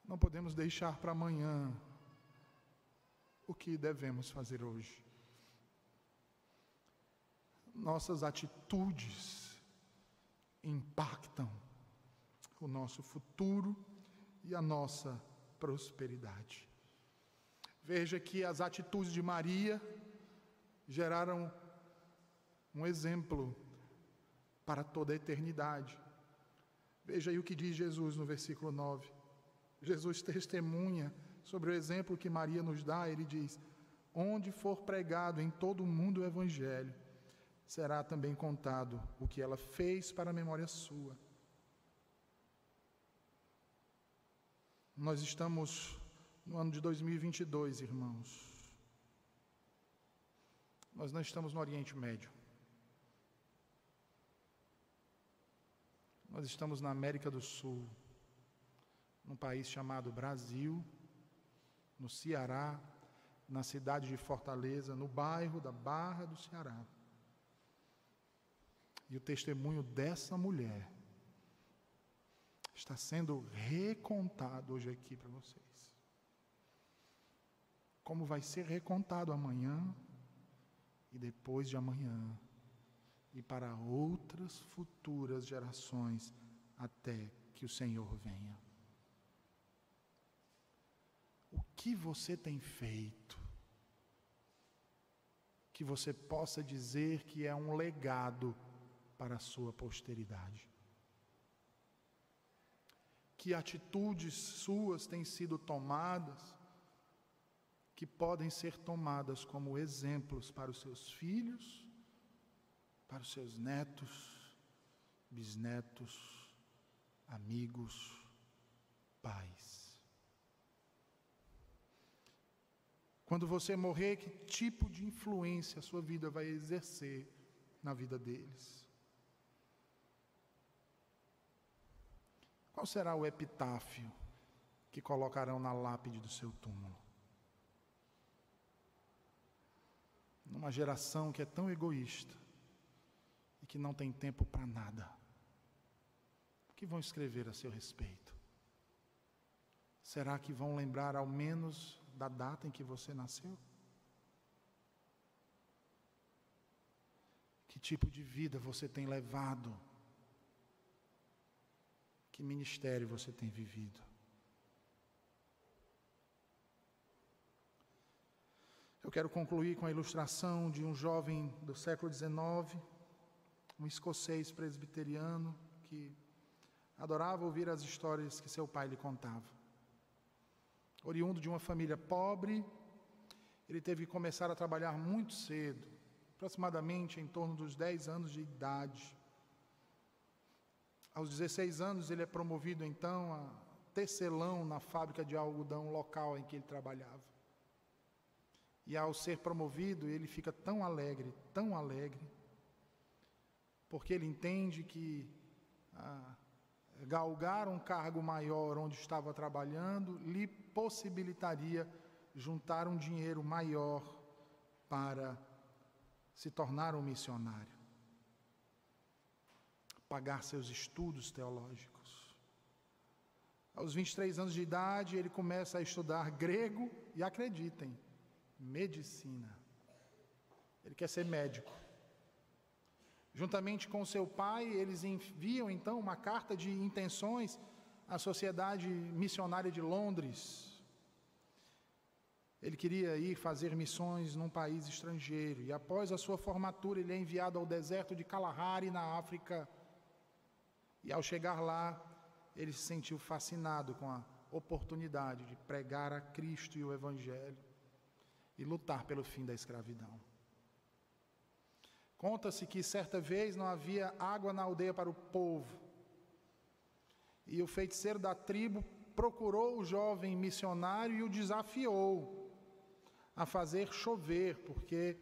Não podemos deixar para amanhã o que devemos fazer hoje. Nossas atitudes impactam o nosso futuro e a nossa prosperidade. Veja que as atitudes de Maria geraram um exemplo para toda a eternidade. Veja aí o que diz Jesus no versículo 9. Jesus testemunha sobre o exemplo que Maria nos dá. Ele diz: onde for pregado em todo o mundo o Evangelho, será também contado o que ela fez para a memória sua. Nós estamos no ano de 2022, irmãos. Nós não estamos no Oriente Médio. Nós estamos na América do Sul, num país chamado Brasil, no Ceará, na cidade de Fortaleza, no bairro da Barra do Ceará. E o testemunho dessa mulher está sendo recontado hoje aqui para vocês. Como vai ser recontado amanhã e depois de amanhã, e para outras futuras gerações, até que o Senhor venha. O que você tem feito que você possa dizer que é um legado para a sua posteridade? Que atitudes suas têm sido tomadas, que podem ser tomadas como exemplos para os seus filhos, para os seus netos, bisnetos, amigos, pais. Quando você morrer, que tipo de influência a sua vida vai exercer na vida deles? Qual será o epitáfio que colocarão na lápide do seu túmulo? Numa geração que é tão egoísta e que não tem tempo para nada, o que vão escrever a seu respeito? Será que vão lembrar ao menos da data em que você nasceu? Que tipo de vida você tem levado? Que ministério você tem vivido? Eu quero concluir com a ilustração de um jovem do século XIX, um escocês presbiteriano que adorava ouvir as histórias que seu pai lhe contava. Oriundo de uma família pobre, ele teve que começar a trabalhar muito cedo, aproximadamente em torno dos 10 anos de idade. Aos 16 anos, ele é promovido então a tecelão na fábrica de algodão local em que ele trabalhava. E ao ser promovido, ele fica tão alegre, porque ele entende que galgar um cargo maior onde estava trabalhando lhe possibilitaria juntar um dinheiro maior para se tornar um missionário, pagar seus estudos teológicos. Aos 23 anos de idade, ele começa a estudar grego e, acreditem, medicina. Ele quer ser médico. Juntamente com seu pai, eles enviam então uma carta de intenções à Sociedade Missionária de Londres. Ele queria ir fazer missões num país estrangeiro, e após a sua formatura ele é enviado ao deserto de Kalahari, na África. E ao chegar lá, ele se sentiu fascinado com a oportunidade de pregar a Cristo e o Evangelho e lutar pelo fim da escravidão. Conta-se que certa vez não havia água na aldeia para o povo, e o feiticeiro da tribo procurou o jovem missionário e o desafiou a fazer chover, porque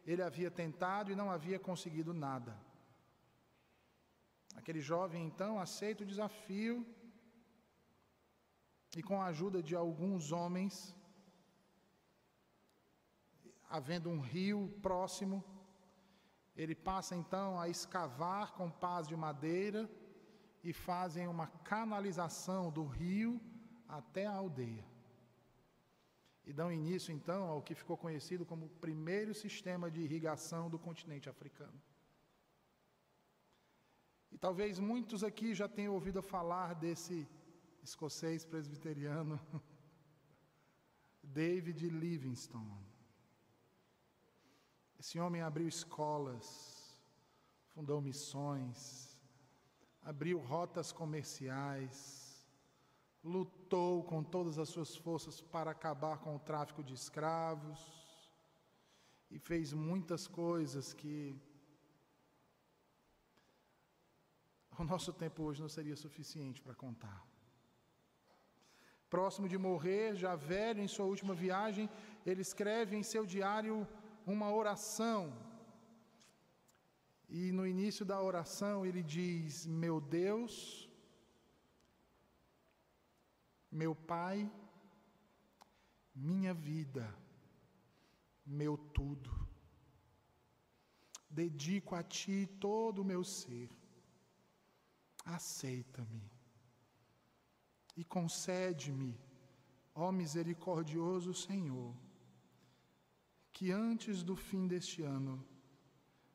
ele havia tentado e não havia conseguido nada. Aquele jovem então aceita o desafio e, com a ajuda de alguns homens, havendo um rio próximo, ele passa então a escavar com pás de madeira e fazem uma canalização do rio até a aldeia. E dão início então ao que ficou conhecido como o primeiro sistema de irrigação do continente africano. E talvez muitos aqui já tenham ouvido falar desse escocês presbiteriano, David Livingstone. Esse homem abriu escolas, fundou missões, abriu rotas comerciais, lutou com todas as suas forças para acabar com o tráfico de escravos e fez muitas coisas que o nosso tempo hoje não seria suficiente para contar. Próximo de morrer, já velho, em sua última viagem, ele escreve em seu diário uma oração. E no início da oração ele diz: meu Deus, meu Pai, minha vida, meu tudo, dedico a Ti todo o meu ser. Aceita-me e concede-me, ó misericordioso Senhor, que antes do fim deste ano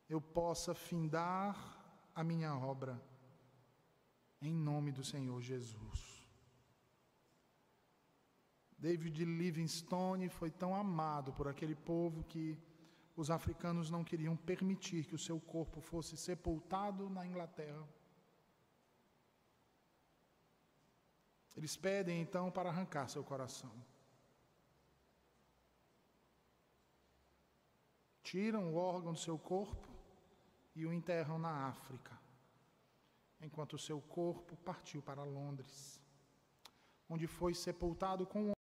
eu possa findar a minha obra, em nome do Senhor Jesus. David Livingstone foi tão amado por aquele povo que os africanos não queriam permitir que o seu corpo fosse sepultado na Inglaterra. Eles pedem então para arrancar seu coração. Tiram o órgão do seu corpo e o enterram na África, enquanto o seu corpo partiu para Londres, onde foi sepultado com